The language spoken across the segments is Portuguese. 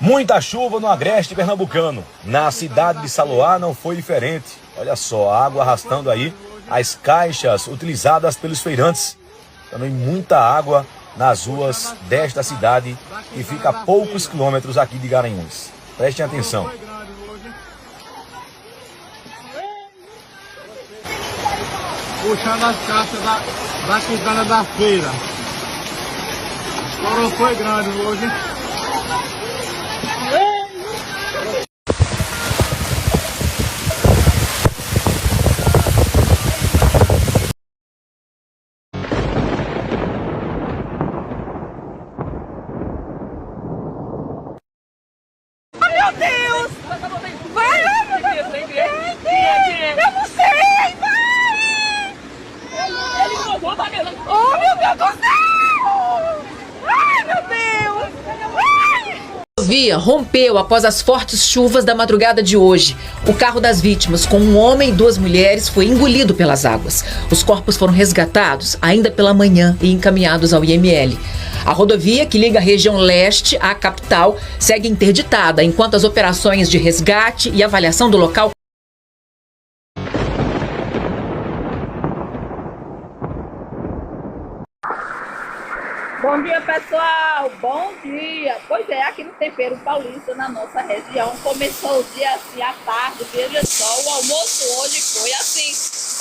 Muita chuva no agreste pernambucano. Na cidade de Saloá não foi diferente. Olha só, a água arrastando aí as caixas utilizadas pelos feirantes. Também muita água nas ruas desta cidade, que fica a poucos quilômetros aqui de Garanhuns. Prestem atenção. Puxando as caixas da quitanda da feira. O coro foi grande hoje. Meu Deus! Vai! Eu não sei! Vai! Ele jogou, tá vendo? Oh, meu Deus do céu! Ai, meu Deus! Ai! A via rompeu após as fortes chuvas da madrugada de hoje. O carro das vítimas, com um homem e duas mulheres, foi engolido pelas águas. Os corpos foram resgatados ainda pela manhã e encaminhados ao IML. A rodovia que liga a região leste à capital segue interditada, enquanto as operações de resgate e avaliação do local. Bom dia, pessoal! Bom dia! Pois é, aqui no Tempero Paulista, na nossa região, começou o dia assim à tarde, veja só, o almoço hoje foi assim.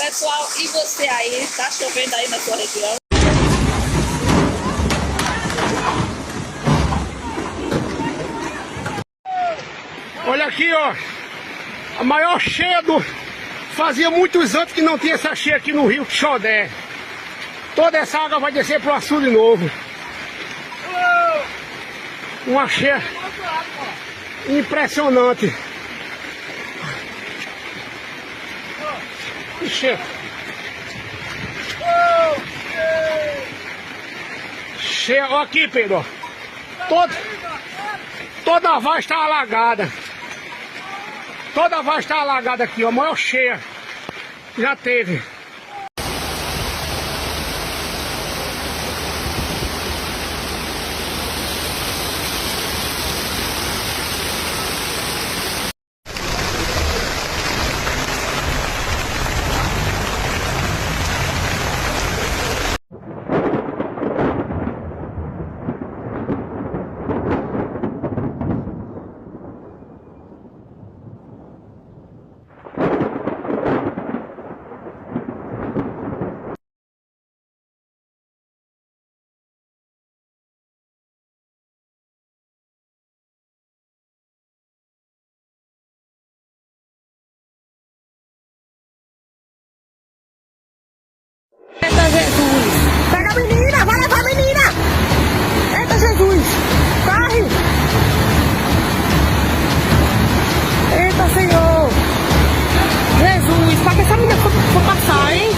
Pessoal, e você aí, tá chovendo aí na sua região? Olha aqui, ó. A maior cheia do... Fazia muitos anos que não tinha essa cheia aqui no Rio Xodé. Toda essa água vai descer pro açude novo. Uma cheia impressionante. Cheia. Cheia, ó aqui, Pedro. Toda a vaz está alagada. Toda a vaz está alagada aqui, ó. A maior cheia. Já teve. Eita, Jesus! Pega a menina! Vai levar a menina! Eita, Jesus! Corre! Eita, Senhor! Jesus! Para que essa menina for passar, hein?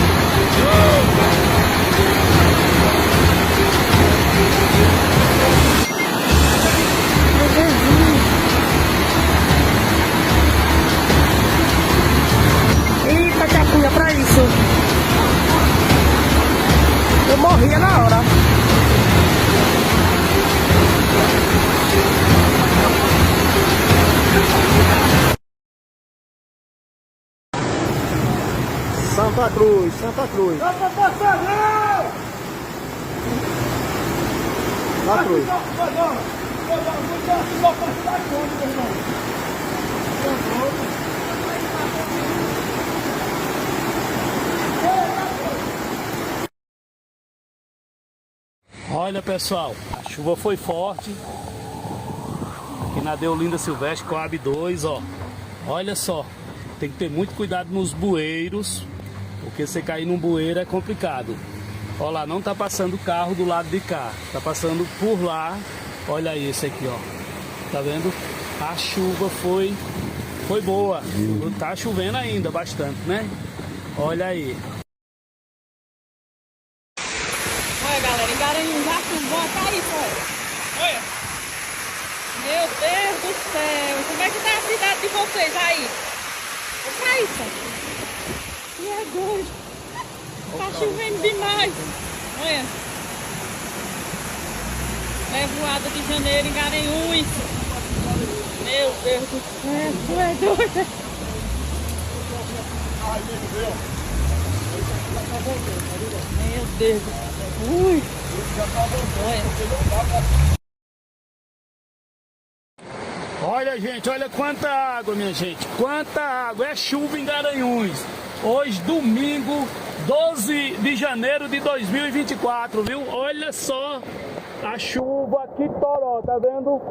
Meu Jesus! Eita, que apunha pra isso! Eu morria na hora. Santa Cruz, Santa Cruz. Santa Cruz. Olha, pessoal, a chuva foi forte aqui na Deolinda Silvestre, Coab 2, ó. Olha só, tem que ter muito cuidado nos bueiros, porque você cair num bueiro é complicado. Olha lá, não tá passando carro do lado de cá, tá passando por lá. Olha aí esse aqui, ó. Tá vendo? A chuva foi boa. Tá chovendo ainda bastante, né? Olha aí. Olha, galera, em Garanhuns já chuva, olha isso, olha. Meu Deus do céu, como é que tá a cidade de vocês aí? Olha isso. E é doido. Tá chovendo demais. Olha. Nevoada de janeiro em Garanhuns. doido. Meu Deus do céu. Ui. Olha, gente, olha quanta água, minha gente. Quanta água. É chuva em Garanhuns. Hoje, domingo, 12 de janeiro de 2024, viu? Olha só a chuva aqui, toró, tá vendo?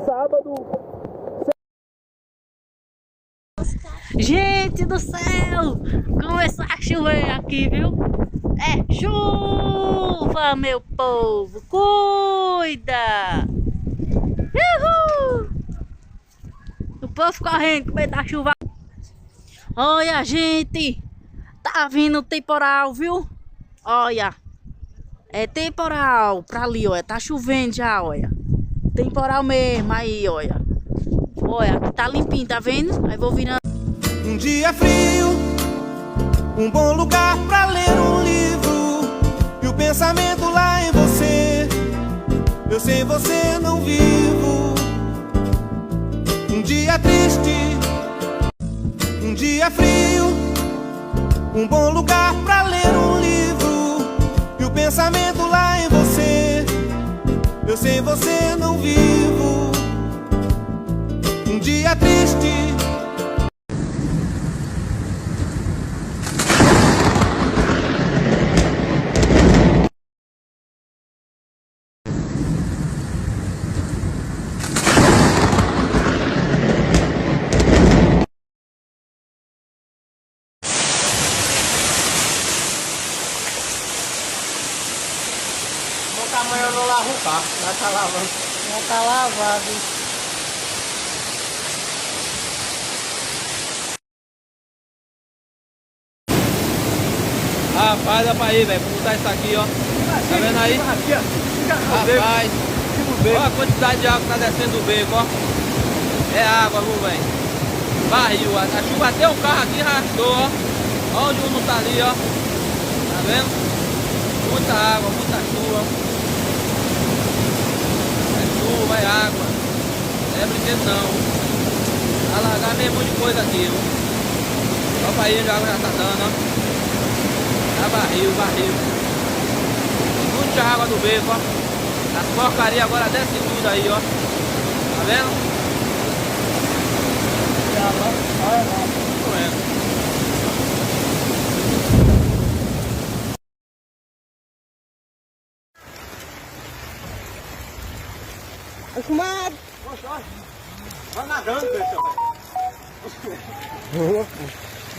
Sábado. Gente do céu! Começou a chover aqui, viu? É chuva, meu povo! Cuida! Uhul! O povo correndo com medo da chuva. Olha, gente! Tá vindo temporal, viu? Olha! É temporal pra ali, olha. Tá chovendo já, olha. Temporal mesmo, aí, olha. Olha, aqui tá limpinho, tá vendo? Aí vou virando. Um dia frio, um bom lugar pra ler um livro, e o pensamento lá em você, eu sem você não vivo. Um dia triste, um dia frio, um bom lugar pra ler um livro, e o pensamento lá em você, eu sem você não vivo. Um dia triste. Amanhã eu não lavo o carro, já tá lavando. Já tá lavado. Rapaz, dá pra ir, velho, vou botar isso aqui, ó. Tá vendo aí? Rapaz, olha a quantidade de água que tá descendo do beco, ó. É água, viu, velho? Barril, a chuva até o carro aqui arrastou, ó. Olha onde o Uno tá ali, ó. Tá vendo? Muita água, muita chuva. Chuva, é água, não é brinquedo não. Alagar mesmo um monte de coisa aqui, ó. Só pra ir onde a água já tá dando, ó. Tá barril, barril. Muita água do beco, ó. As porcarias agora descem tudo aí, ó. Tá vendo? Acostumado. Vai nadando, velho.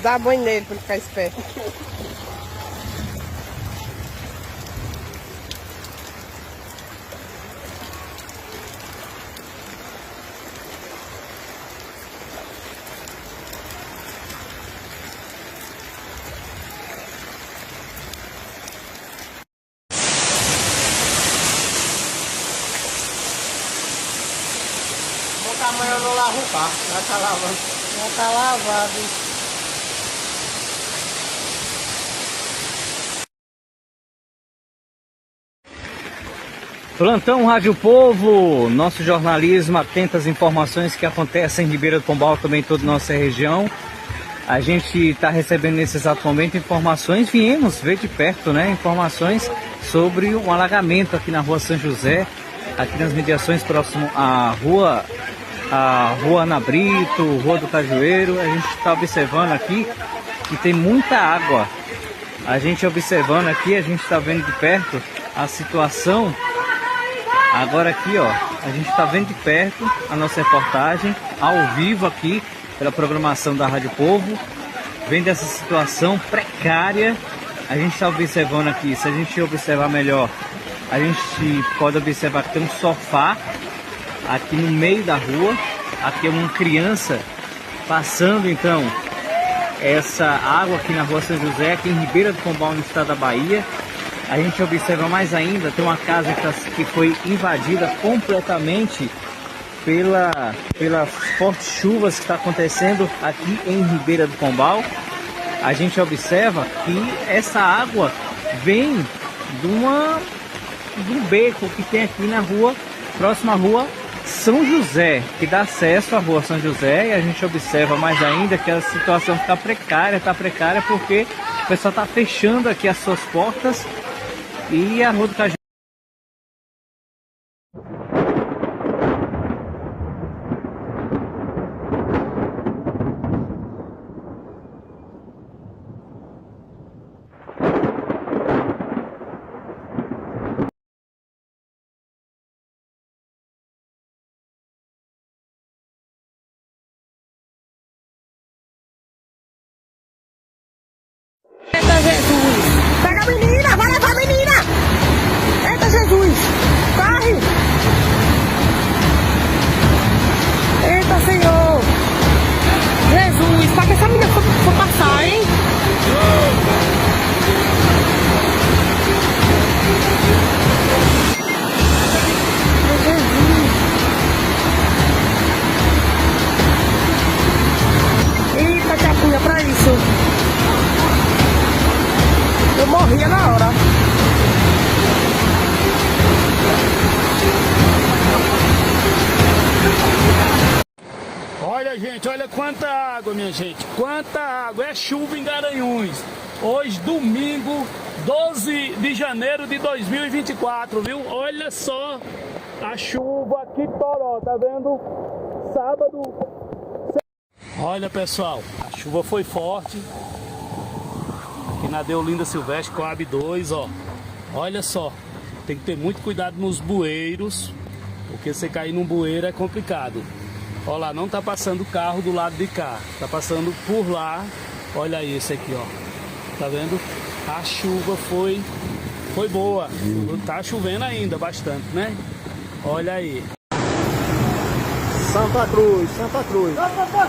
Dá banho nele pra ele ficar esperto. Amanhã eu não lavo o carro, já tá lavando. Já tá lavado. Plantão Rádio Povo, nosso jornalismo atento às informações que acontecem em Ribeira do Pombal, também em toda a nossa região. A gente está recebendo nesse exato momento informações, viemos ver de perto, né? Informações sobre um alagamento aqui na rua São José, aqui nas mediações próximo à rua Ana Brito, Rua do Cajueiro. A gente está observando aqui que tem muita água. A gente observando aqui, a gente está vendo de perto a situação. Agora aqui, ó, a gente está vendo de perto a nossa reportagem ao vivo aqui pela programação da Rádio Povo, vendo essa situação precária. A gente está observando aqui, se a gente observar melhor, a gente pode observar que tem um sofá aqui no meio da rua. Aqui é uma criança passando então essa água aqui na rua São José, aqui em Ribeira do Pombal, no estado da Bahia. A gente observa mais ainda, tem uma casa que foi invadida completamente pelas fortes chuvas que está acontecendo aqui em Ribeira do Pombal. A gente observa que essa água vem de um beco que tem aqui na rua, próxima à rua São José, que dá acesso à rua São José, e a gente observa mais ainda que a situação está precária porque o pessoal está fechando aqui as suas portas e a rua do Cajueiro. Eita Jesus! Pega a menina! Vai levar a menina! Eita Jesus! Corre! Eita Senhor! Jesus! Para que essa menina for passar, hein? Jesus! Eita capulha pra isso! Eu morria na hora. Olha, gente, olha quanta água, minha gente. Quanta água. É chuva em Garanhuns. Hoje, domingo, 12 de janeiro de 2024, viu? Olha só a chuva aqui, Toró, tá vendo? Sábado. Olha, pessoal, a chuva foi forte. Aqui na Deolinda Silvestre, Coab 2, ó. Olha só, tem que ter muito cuidado nos bueiros, porque você cair num bueiro é complicado. Olha lá, não tá passando carro do lado de cá, tá passando por lá. Olha esse aqui, ó. Tá vendo? A chuva foi boa. Tá chovendo ainda bastante, né? Olha aí. Santa Cruz, Santa Cruz. Santa Cruz.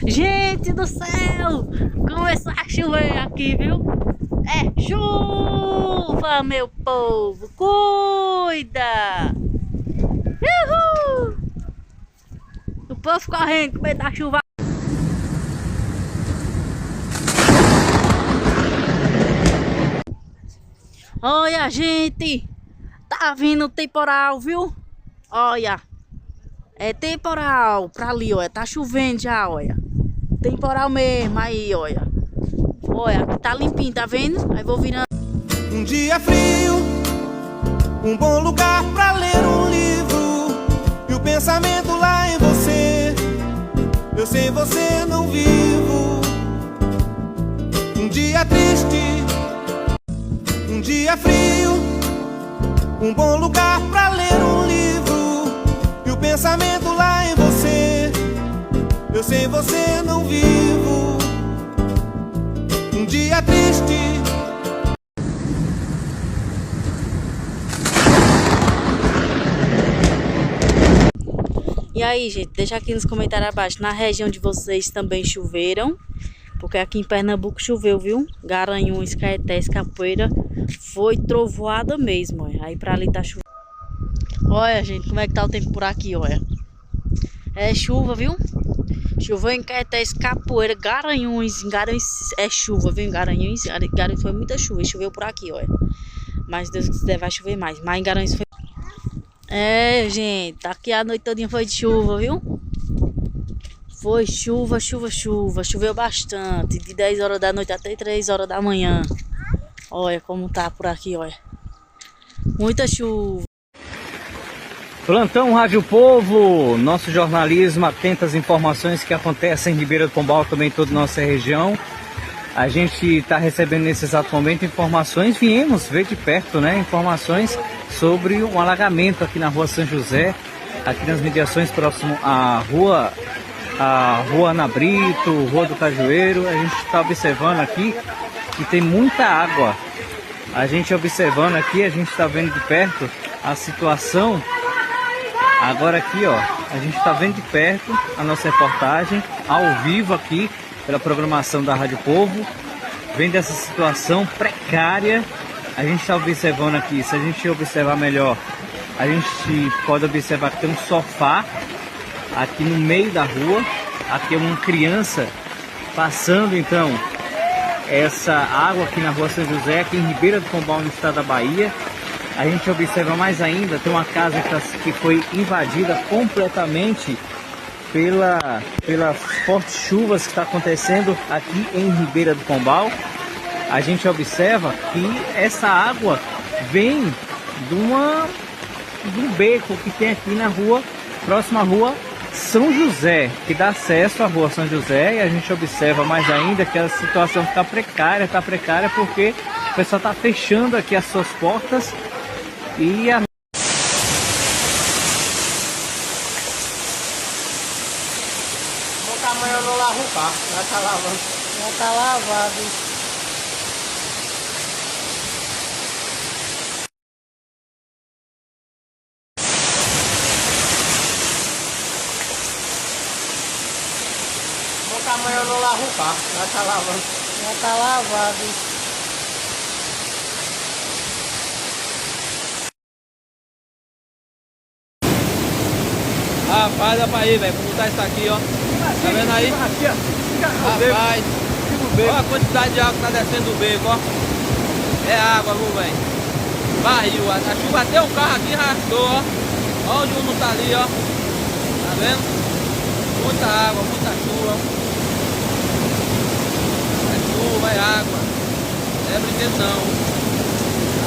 Gente do céu! Começou a chover aqui, viu? É chuva, meu povo! Cuida! Uhul! O povo correndo com medo da chuva. Olha, gente! Tá vindo temporal, viu? Olha! É temporal pra ali, olha. Tá chovendo já, olha. Temporal mesmo, aí, olha. Olha, aqui tá limpinho, tá vendo? Aí vou virando. Um dia frio, um bom lugar pra ler um livro, e o pensamento lá em você. Eu sem você não vivo. Um dia triste, um dia frio, um bom lugar pra ler um livro, e o pensamento lá em você. Eu sem você não vivo. Um dia triste. E aí, gente, deixa aqui nos comentários abaixo. Na região de vocês também choveram? Porque aqui em Pernambuco choveu, viu? Garanhuns, Caetés, Capoeira. Foi trovoada mesmo, olha. Aí pra ali tá chovendo. Olha, gente, como é que tá o tempo por aqui, olha. É chuva, viu? Choveu em Caetés, Capoeira, Garanhuns. Em Garanhuns é chuva, viu? Em Garanhuns foi muita chuva. Choveu por aqui, olha. Mas Deus quiser vai chover mais. Mas em Garanhuns foi... É, gente, aqui a noite todinha foi de chuva, viu? Foi chuva, chuva, chuva. Choveu bastante. De 10 horas da noite até 3 horas da manhã. Olha como tá por aqui, olha. Muita chuva. Plantão Rádio Povo, nosso jornalismo atento às informações que acontecem em Ribeira do Pombal, também em toda a nossa região. A gente está recebendo nesse exato momento informações, viemos ver de perto, né? Informações sobre um alagamento aqui na rua São José, aqui nas mediações próximo à rua Ana Brito, Rua do Cajueiro. A gente está observando aqui que tem muita água. A gente observando aqui, a gente está vendo de perto a situação. Agora aqui, ó, a gente está vendo de perto a nossa reportagem ao vivo aqui pela programação da Rádio Povo, vendo essa situação precária. A gente está observando aqui, se a gente observar melhor, a gente pode observar que tem um sofá aqui no meio da rua. Aqui é uma criança passando então essa água aqui na rua São José, aqui em Ribeira do Pombal, no estado da Bahia. A gente observa mais ainda, tem uma casa que foi invadida completamente pelas fortes chuvas que está acontecendo aqui em Ribeira do Pombal. A gente observa que essa água vem de um beco que tem aqui na rua, próxima à rua São José, que dá acesso à rua São José. E a gente observa mais ainda que a situação está precária porque o pessoal está fechando aqui as suas portas e a Amanhã eu não lavo o carro, já tá lavando. Já tá lavado. Amanhã eu não lavo o carro, já tá lavando. Já tá lavado. Rapaz, olha pra aí, velho, como tá isso aqui, ó. Tá vendo aí? Rapaz, olha a quantidade de água que tá descendo do beco, ó. É água, viu, velho? Barril, a chuva até o carro aqui arrastou, ó. Olha onde o mundo tá ali, ó. Tá vendo? Muita água, muita chuva. É chuva, é água. Não é brinquedo não.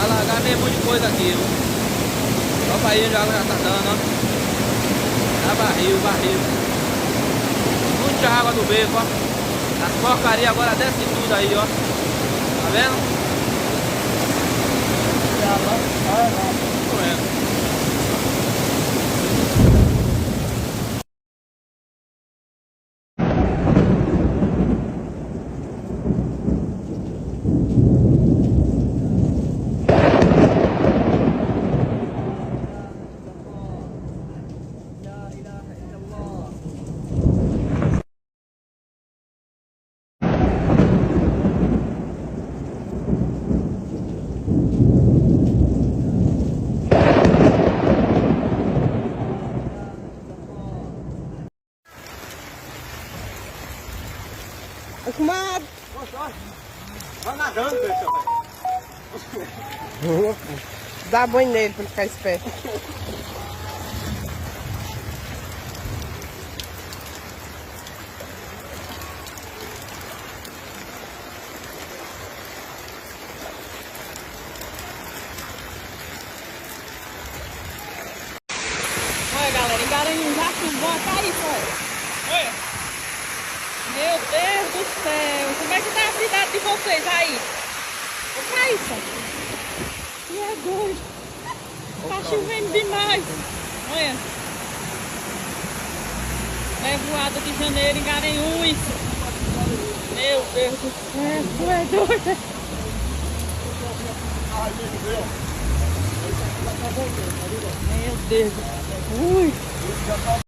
Alagar meio monte de coisa aqui, ó. Olha pra aí onde a água já tá dando, ó. Tá barril. Muita água do beco, ó. As porcarias agora descem tudo aí, ó. Tá vendo? Vai nadando, deixa, velho. Dá banho nele pra ele ficar esperto. Olha, galera, em Garanhuns já chumbou até isso, olha. Olha. Meu Deus do céu. Como é que tá a cidade de vocês aí? Olha isso. E é doido. Tá chovendo demais. Olha. Nevoada de janeiro em Garanhuns. Meu Deus do céu. Tu é doido. Meu Deus. Ui.